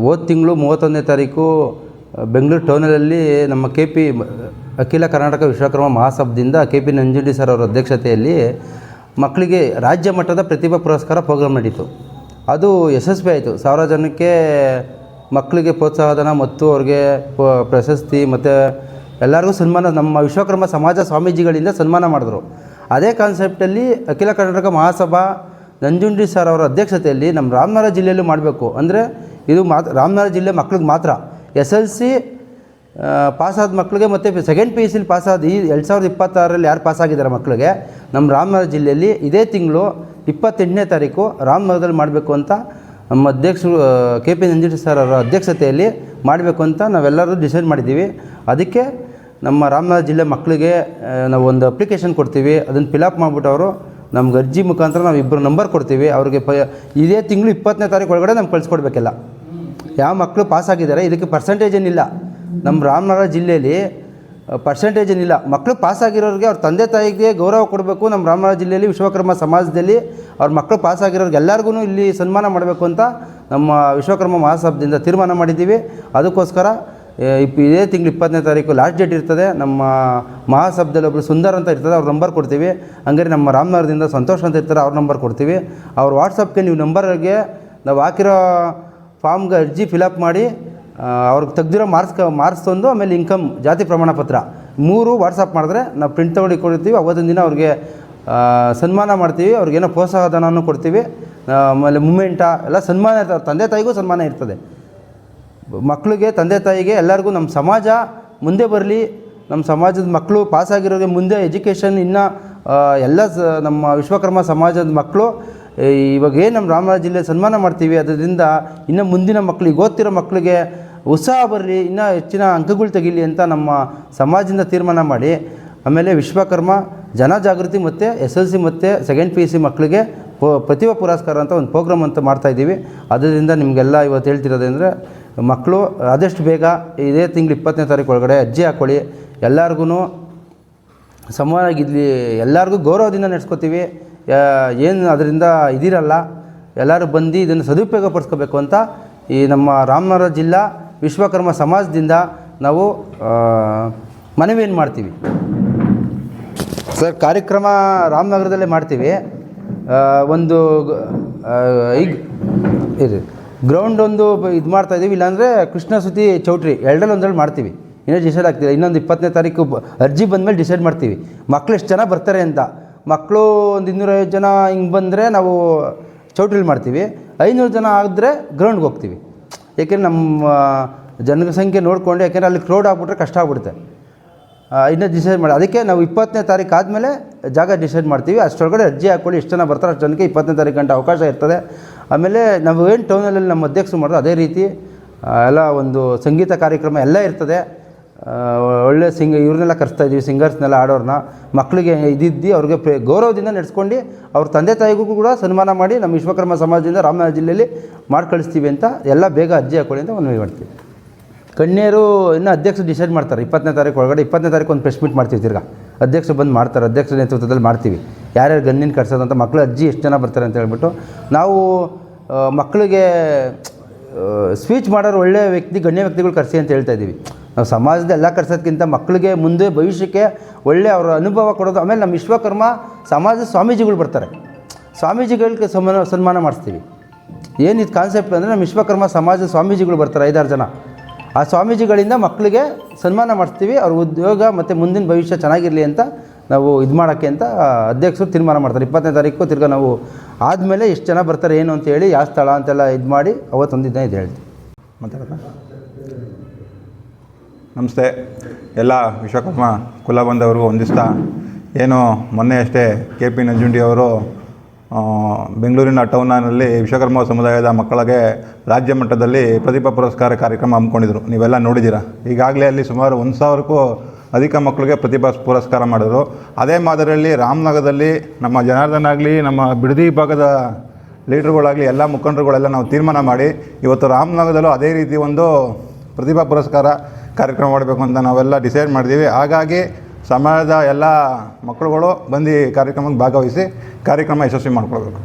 ಹೋದ ತಿಂಗಳು 31ನೇ ತಾರೀಕು ಬೆಂಗಳೂರು ಟೌನಲ್ಲಿ ನಮ್ಮ KP ಅಖಿಲ ಕರ್ನಾಟಕ ವಿಶ್ವಕರ್ಮ ಮಹಾಸಭಾದಿಂದ KP ನಂಜುಂಡಿ ಸರ್ ಅವರ ಅಧ್ಯಕ್ಷತೆಯಲ್ಲಿ ಮಕ್ಕಳಿಗೆ ರಾಜ್ಯ ಮಟ್ಟದ ಪ್ರತಿಭಾ ಪುರಸ್ಕಾರ ಪ್ರೋಗ್ರಾಮ್ ನಡೀತು. ಅದು ಯಶಸ್ವಿ ಆಯಿತು. 1000 ಜನಕ್ಕೆ ಮಕ್ಕಳಿಗೆ ಪ್ರೋತ್ಸಾಹಧನ ಮತ್ತು ಅವ್ರಿಗೆ ಪ್ರಶಸ್ತಿ ಮತ್ತು ಎಲ್ಲರಿಗೂ ಸನ್ಮಾನ ನಮ್ಮ ವಿಶ್ವಕರ್ಮ ಸಮಾಜ ಸ್ವಾಮೀಜಿಗಳಿಂದ ಸನ್ಮಾನ ಮಾಡಿದ್ರು. ಅದೇ ಕಾನ್ಸೆಪ್ಟಲ್ಲಿ ಅಖಿಲ ಕರ್ನಾಟಕ ಮಹಾಸಭಾ ನಂಜುಂಡಿ ಸರ್ ಅವರ ಅಧ್ಯಕ್ಷತೆಯಲ್ಲಿ ನಮ್ಮ ರಾಮನಗರ ಜಿಲ್ಲೆಯಲ್ಲೂ ಮಾಡಬೇಕು. ಅಂದರೆ ಇದು ರಾಮನಗರ ಜಿಲ್ಲೆ ಮಕ್ಳಿಗೆ ಮಾತ್ರ SLC ಪಾಸಾದ ಮಕ್ಕಳಿಗೆ ಮತ್ತು ಸೆಕೆಂಡ್ PUC ಪಾಸಾದ ಈ 2026ರಲ್ಲಿ ಯಾರು ಪಾಸಾಗಿದ್ದಾರೆ ಮಕ್ಕಳಿಗೆ ನಮ್ಮ ರಾಮನಗರ ಜಿಲ್ಲೆಯಲ್ಲಿ ಇದೇ ತಿಂಗಳು 28ನೇ ತಾರೀಕು ರಾಮನಗರದಲ್ಲಿ ಮಾಡಬೇಕು ಅಂತ ನಮ್ಮ ಅಧ್ಯಕ್ಷರು KP ನಂಜುಂಡಿ ಸರ್ ಅವರ ಅಧ್ಯಕ್ಷತೆಯಲ್ಲಿ ಮಾಡಬೇಕು ಅಂತ ನಾವೆಲ್ಲರೂ ಡಿಸೈಡ್ ಮಾಡಿದ್ದೀವಿ. ಅದಕ್ಕೆ ನಮ್ಮ ರಾಮನಗರ ಜಿಲ್ಲೆ ಮಕ್ಕಳಿಗೆ ನಾವು ಒಂದು ಅಪ್ಲಿಕೇಶನ್ ಕೊಡ್ತೀವಿ. ಅದನ್ನು ಫಿಲಪ್ ಮಾಡಿಬಿಟ್ಟು ಅವರು ನಮ್ಗೆ ಅರ್ಜಿ ಮುಖಾಂತರ ನಾವು 2 ನಂಬರ್ ಕೊಡ್ತೀವಿ. ಅವ್ರಿಗೆ ಇದೇ ತಿಂಗಳು 20ನೇ ತಾರೀಕು ಒಳಗಡೆ ನಮ್ಗೆ ಕಳಿಸ್ಕೊಡ್ಬೇಕಿಲ್ಲ. ಯಾವ ಮಕ್ಕಳು ಪಾಸಾಗಿದ್ದಾರೆ ಇದಕ್ಕೆ ಪರ್ಸೆಂಟೇಜ್ ಏನಿಲ್ಲ. ನಮ್ಮ ರಾಮನಗರ ಜಿಲ್ಲೆಯಲ್ಲಿ ಪರ್ಸೆಂಟೇಜ್ ಏನಿಲ್ಲ. ಮಕ್ಕಳು ಪಾಸಾಗಿರೋರಿಗೆ ಅವ್ರ ತಂದೆ ತಾಯಿಗೆ ಗೌರವ ಕೊಡಬೇಕು. ನಮ್ಮ ರಾಮನಗರ ಜಿಲ್ಲೆಯಲ್ಲಿ ವಿಶ್ವಕರ್ಮ ಸಮಾಜದಲ್ಲಿ ಅವ್ರ ಮಕ್ಕಳು ಪಾಸಾಗಿರೋರಿಗೆ ಎಲ್ಲರಿಗೂ ಇಲ್ಲಿ ಸನ್ಮಾನ ಮಾಡಬೇಕು ಅಂತ ನಮ್ಮ ವಿಶ್ವಕರ್ಮ ಮಹಾಸಭಾದಿಂದ ತೀರ್ಮಾನ ಮಾಡಿದ್ದೀವಿ. ಅದಕ್ಕೋಸ್ಕರ ಇದೇ ತಿಂಗಳು 20ನೇ ತಾರೀಕು ಲಾಸ್ಟ್ ಡೇಟ್ ಇರ್ತದೆ. ನಮ್ಮ ಮಹಾಸಭಾದಲ್ಲಿ ಒಬ್ಬರು ಸುಂದರ್ ಅಂತ ಇರ್ತದೆ, ಅವ್ರ ನಂಬರ್ ಕೊಡ್ತೀವಿ. ಹಂಗಾರೆ ನಮ್ಮ ರಾಮನಗರದಿಂದ ಸಂತೋಷ್ ಅಂತ ಇರ್ತಾರೆ, ಅವ್ರ ನಂಬರ್ ಕೊಡ್ತೀವಿ. ಅವ್ರ ವಾಟ್ಸಪ್ಗೆ ನೀವು ನಂಬರ್ಗೆ ನಾವು ಹಾಕಿರೋ ಫಾರ್ಮ್ಗೆ ಅರ್ಜಿ ಫಿಲಪ್ ಮಾಡಿ ಅವ್ರಿಗೆ ತೆಗ್ದಿರೋ ಮಾರ್ಕ್ಸ್ ತಂದು ಆಮೇಲೆ ಇನ್ಕಮ್ ಜಾತಿ ಪ್ರಮಾಣ ಪತ್ರ 3 ವಾಟ್ಸಪ್ ಮಾಡಿದ್ರೆ ನಾವು ಪ್ರಿಂಟ್ ತೊಗೊಂಡು ಕೊಡ್ತೀವಿ. ಅವತ್ತಿನ ದಿನ ಅವ್ರಿಗೆ ಸನ್ಮಾನ ಮಾಡ್ತೀವಿ. ಅವ್ರಿಗೇನೋ ಪ್ರೋತ್ಸಾಹಧನವನ್ನು ಕೊಡ್ತೀವಿ. ಆಮೇಲೆ ಮೂಮೆಂಟ ಎಲ್ಲ ಸನ್ಮಾನ ಇರ್ತದೆ. ತಂದೆ ತಾಯಿಗೂ ಸನ್ಮಾನ ಇರ್ತದೆ. ಮಕ್ಕಳಿಗೆ ತಂದೆ ತಾಯಿಗೆ ಎಲ್ಲರಿಗೂ ನಮ್ಮ ಸಮಾಜ ಮುಂದೆ ಬರಲಿ. ನಮ್ಮ ಸಮಾಜದ ಮಕ್ಕಳು ಪಾಸಾಗಿರೋರಿಗೆ ಮುಂದೆ ಎಜುಕೇಷನ್ ಇನ್ನೂ ಎಲ್ಲ ನಮ್ಮ ವಿಶ್ವಕರ್ಮ ಸಮಾಜದ ಮಕ್ಕಳು ಇವಾಗ ಏನು ನಮ್ಮ ರಾಮನಗರ ಜಿಲ್ಲೆ ಸನ್ಮಾನ ಮಾಡ್ತೀವಿ. ಅದರಿಂದ ಇನ್ನು ಮುಂದಿನ ಮಕ್ಕಳಿಗೆ ಓದ್ತಿರೋ ಮಕ್ಕಳಿಗೆ ಉತ್ಸಾಹ ಬರಲಿ, ಇನ್ನೂ ಹೆಚ್ಚಿನ ಅಂಕಗಳು ತೆಗೀಲಿ ಅಂತ ನಮ್ಮ ಸಮಾಜದಿಂದ ತೀರ್ಮಾನ ಮಾಡಿ ಆಮೇಲೆ ವಿಶ್ವಕರ್ಮ ಜನಜಾಗೃತಿ ಮತ್ತು SLC ಮತ್ತು ಸೆಕೆಂಡ್ PUC ಮಕ್ಕಳಿಗೆ ಪ್ರತಿಭಾ ಪುರಸ್ಕಾರ ಅಂತ ಒಂದು ಪ್ರೋಗ್ರಾಮ್ ಅಂತ ಮಾಡ್ತಾಯಿದ್ದೀವಿ. ಅದರಿಂದ ನಿಮಗೆಲ್ಲ ಇವತ್ತು ಹೇಳ್ತಿರೋದಂದರೆ ಮಕ್ಕಳು ಆದಷ್ಟು ಬೇಗ ಇದೇ ತಿಂಗಳು 20ನೇ ತಾರೀಕು ಒಳಗಡೆ ಅರ್ಜಿ ಹಾಕ್ಕೊಳ್ಳಿ. ಎಲ್ಲರಿಗೂ ಸಮಾನವಾಗಿರಲಿ, ಎಲ್ಲರಿಗೂ ಗೌರವದಿಂದ ನಡೆಸ್ಕೊತೀವಿ. ಏನು ಅದರಿಂದ ಇದಿರಲ್ಲ. ಎಲ್ಲರೂ ಬಂದು ಇದನ್ನು ಸದುಪಯೋಗ ಪಡಿಸ್ಕೋಬೇಕು ಅಂತ ಈ ನಮ್ಮ ರಾಮನಗರ ಜಿಲ್ಲಾ ವಿಶ್ವಕರ್ಮ ಸಮಾಜದಿಂದ ನಾವು ಮನವಿಯನ್ನು ಮಾಡ್ತೀವಿ. ಸರ್, ಕಾರ್ಯಕ್ರಮ ರಾಮನಗರದಲ್ಲೇ ಮಾಡ್ತೀವಿ. ಒಂದು ಈಗ ಇದು ಗ್ರೌಂಡ್ ಒಂದು ಇದು ಮಾಡ್ತಾಯಿದ್ದೀವಿ. ಇಲ್ಲಾಂದರೆ ಕೃಷ್ಣಸುತಿ ಚೌಟ್ರಿ ಎರಡರಲ್ಲಿ ಒಂದರಲ್ಲಿ ಮಾಡ್ತೀವಿ. ಇನ್ನೂ ಡಿಸೈಡ್ ಆಗ್ತಿದೆ. ಇನ್ನೊಂದು 20ನೇ ತಾರೀಕು ಅರ್ಜಿ ಬಂದಮೇಲೆ ಡಿಸೈಡ್ ಮಾಡ್ತೀವಿ ಮಕ್ಕಳು ಎಷ್ಟು ಜನ ಬರ್ತಾರೆ ಅಂತ. ಮಕ್ಕಳು ಒಂದು 250 ಜನ ಹಿಂಗೆ ಬಂದರೆ ನಾವು ಚೌಟ್ರಿಲಿ ಮಾಡ್ತೀವಿ. 500 ಜನ ಆದರೆ ಗ್ರೌಂಡ್ಗೆ ಹೋಗ್ತೀವಿ. ಏಕೆಂದರೆ ನಮ್ಮ ಜನಸಂಖ್ಯೆ ನೋಡಿಕೊಂಡು, ಯಾಕೆಂದರೆ ಅಲ್ಲಿ ಕ್ರೌಡ್ ಆಗಿಬಿಟ್ರೆ ಕಷ್ಟ ಆಗ್ಬಿಡುತ್ತೆ. ಇನ್ನೂ ಡಿಸೈಡ್ ಮಾಡಿ ಅದಕ್ಕೆ ನಾವು 20ನೇ ತಾರೀಕು ಆದಮೇಲೆ ಜಾಗ ಡಿಸೈಡ್ ಮಾಡ್ತೀವಿ. ಅಷ್ಟರೊಳಗಡೆ ಅರ್ಜಿ ಹಾಕ್ಕೊಳ್ಳಿ. ಎಷ್ಟು ಜನ ಬರ್ತಾರೆ ಅಷ್ಟು ಜನಕ್ಕೆ 20ನೇ ತಾರೀಕು ಗಂಟೆ ಅವಕಾಶ ಇರ್ತದೆ. ಆಮೇಲೆ ನಾವು ಏನು ಟೌನಲ್ಲಿ ನಮ್ಮ ಅಧ್ಯಕ್ಷರು ಮಾಡೋದು ಅದೇ ರೀತಿ ಎಲ್ಲ ಒಂದು ಸಂಗೀತ ಕಾರ್ಯಕ್ರಮ ಎಲ್ಲ ಇರ್ತದೆ. ಒಳ್ಳೆ ಇವ್ರನ್ನೆಲ್ಲ ಕರೆಸ್ತಾಯಿದ್ದೀವಿ, ಸಿಂಗರ್ಸ್ನೆಲ್ಲ ಆಡೋರನ್ನ. ಮಕ್ಕಳಿಗೆ ಇದ್ದಿದ್ದು ಅವ್ರಿಗೆ ಗೌರವದಿಂದ ನಡೆಸ್ಕೊಂಡು ಅವ್ರ ತಂದೆ ತಾಯಿಗೂ ಕೂಡ ಸನ್ಮಾನ ಮಾಡಿ ನಮ್ಮ ವಿಶ್ವಕರ್ಮ ಸಮಾಜದಿಂದ ರಾಮನಗರ ಜಿಲ್ಲೆಯಲ್ಲಿ ಮಾಡಿ ಕಳಿಸ್ತೀವಿ ಅಂತ ಎಲ್ಲ ಬೇಗ ಅರ್ಜಿ ಹಾಕ್ಕೊಳ್ಳಿ ಅಂತ ಮನವಿ ಮಾಡ್ತೀವಿ. ಕನ್ಯರು ಇನ್ನೂ ಅಧ್ಯಕ್ಷರು ಡಿಸೈಡ್ ಮಾಡ್ತಾರೆ 20ನೇ ತಾರೀಕು ಒಳಗಡೆ. 20ನೇ ತಾರೀಕು ಒಂದು ಪ್ರೆಸ್ ಮೀಟ್ ಮಾಡ್ತೀವಿ. ತಿರ್ಗಾ ಅಧ್ಯಕ್ಷರು ಬಂದು ಮಾಡ್ತಾರೆ. ಅಧ್ಯಕ್ಷರ ನೇತೃತ್ವದಲ್ಲಿ ಮಾಡ್ತೀವಿ. ಯಾರ್ಯಾರು ಗಣ್ಯನ ಕರ್ಸೋದಂತ ಮಕ್ಕಳು ಅರ್ಜಿ ಎಷ್ಟು ಜನ ಬರ್ತಾರೆ ಅಂತ ಹೇಳ್ಬಿಟ್ಟು ನಾವು ಮಕ್ಕಳಿಗೆ ಸ್ಪೀಚ್ ಮಾಡೋರು ಒಳ್ಳೆಯ ಗಣ್ಯ ವ್ಯಕ್ತಿಗಳು ಕರೆಸಿ ಅಂತ ಹೇಳ್ತಾಯಿದ್ದೀವಿ. ನಾವು ಸಮಾಜದ ಎಲ್ಲ ಕರ್ಸೋದಕ್ಕಿಂತ ಮಕ್ಕಳಿಗೆ ಮುಂದೆ ಭವಿಷ್ಯಕ್ಕೆ ಒಳ್ಳೆಯ ಅವರ ಅನುಭವ ಕೊಡೋದು. ಆಮೇಲೆ ನಮ್ಮ ವಿಶ್ವಕರ್ಮ ಸಮಾಜದ ಸ್ವಾಮೀಜಿಗಳು ಬರ್ತಾರೆ. ಸ್ವಾಮೀಜಿಗಳಿಗೆ ಸನ್ಮಾನ ಮಾಡಿಸ್ತೀವಿ. ಏನಿದು ಕಾನ್ಸೆಪ್ಟ್ ಅಂದರೆ ನಮ್ಮ ವಿಶ್ವಕರ್ಮ ಸಮಾಜದ ಸ್ವಾಮೀಜಿಗಳು ಬರ್ತಾರೆ 5-6 ಜನ. ಆ ಸ್ವಾಮೀಜಿಗಳಿಂದ ಮಕ್ಕಳಿಗೆ ಸನ್ಮಾನ ಮಾಡಿಸ್ತೀವಿ. ಅವ್ರ ಉದ್ಯೋಗ ಮತ್ತು ಮುಂದಿನ ಭವಿಷ್ಯ ಚೆನ್ನಾಗಿರಲಿ ಅಂತ ನಾವು ಇದು ಮಾಡೋಕ್ಕೆ ಅಂತ ಅಧ್ಯಕ್ಷರು ತೀರ್ಮಾನ ಮಾಡ್ತಾರೆ. 20ನೇ ತಾರೀಕು ತಿರ್ಗಿ ನಾವು ಆದಮೇಲೆ ಎಷ್ಟು ಜನ ಬರ್ತಾರೆ ಏನು ಅಂತ ಹೇಳಿ ಯಾವ ಸ್ಥಳ ಅಂತೆಲ್ಲ ಇದು ಮಾಡಿ ಅವತ್ತೊಂದಿದ್ದ ಇದು ಹೇಳ್ತೀವಿ. ಮಾತಾಡೋಣ. ನಮಸ್ತೆ ಎಲ್ಲ ವಿಶ್ವಕರ್ಮ ಕುಲ ಬಂದವರು ಹೊಂದಿಸ್ತಾ, ಏನು ಮೊನ್ನೆ ಅಷ್ಟೇ KP ನಂಜುಂಡಿ ಅವರು ಬೆಂಗಳೂರಿನ ಟೌನಲ್ಲಿ ವಿಶ್ವಕರ್ಮ ಸಮುದಾಯದ ಮಕ್ಕಳಿಗೆ ರಾಜ್ಯ ಮಟ್ಟದಲ್ಲಿ ಪ್ರತಿಭಾ ಪುರಸ್ಕಾರ ಕಾರ್ಯಕ್ರಮ ಹಮ್ಮಿಕೊಂಡಿದ್ರು. ನೀವೆಲ್ಲ ನೋಡಿದ್ದೀರಾ. ಈಗಾಗಲೇ ಅಲ್ಲಿ ಸುಮಾರು 1000ಕ್ಕೂ ಅಧಿಕ ಮಕ್ಕಳಿಗೆ ಪ್ರತಿಭಾ ಪುರಸ್ಕಾರ ಮಾಡಿದ್ರು. ಅದೇ ಮಾದರಿಯಲ್ಲಿ ರಾಮನಗರದಲ್ಲಿ ನಮ್ಮ ಜನಾರ್ದನ್ ಆಗಲಿ, ನಮ್ಮ ಬಿಡದಿ ಭಾಗದ ಲೀಡರ್ಗಳಾಗಲಿ, ಎಲ್ಲ ಮುಖಂಡರುಗಳೆಲ್ಲ ನಾವು ತೀರ್ಮಾನ ಮಾಡಿ ಇವತ್ತು ರಾಮನಗರದಲ್ಲೂ ಅದೇ ರೀತಿ ಒಂದು ಪ್ರತಿಭಾ ಪುರಸ್ಕಾರ ಕಾರ್ಯಕ್ರಮ ಮಾಡಬೇಕು ಅಂತ ನಾವೆಲ್ಲ ಡಿಸೈಡ್ ಮಾಡಿದ್ದೀವಿ. ಹಾಗಾಗಿ ಸಮಾಜದ ಎಲ್ಲ ಮಕ್ಕಳುಗಳು ಬಂದು ಕಾರ್ಯಕ್ರಮಕ್ಕೆ ಭಾಗವಹಿಸಿ ಕಾರ್ಯಕ್ರಮ ಯಶಸ್ವಿ ಮಾಡಿಕೊಳ್ಬೇಕು.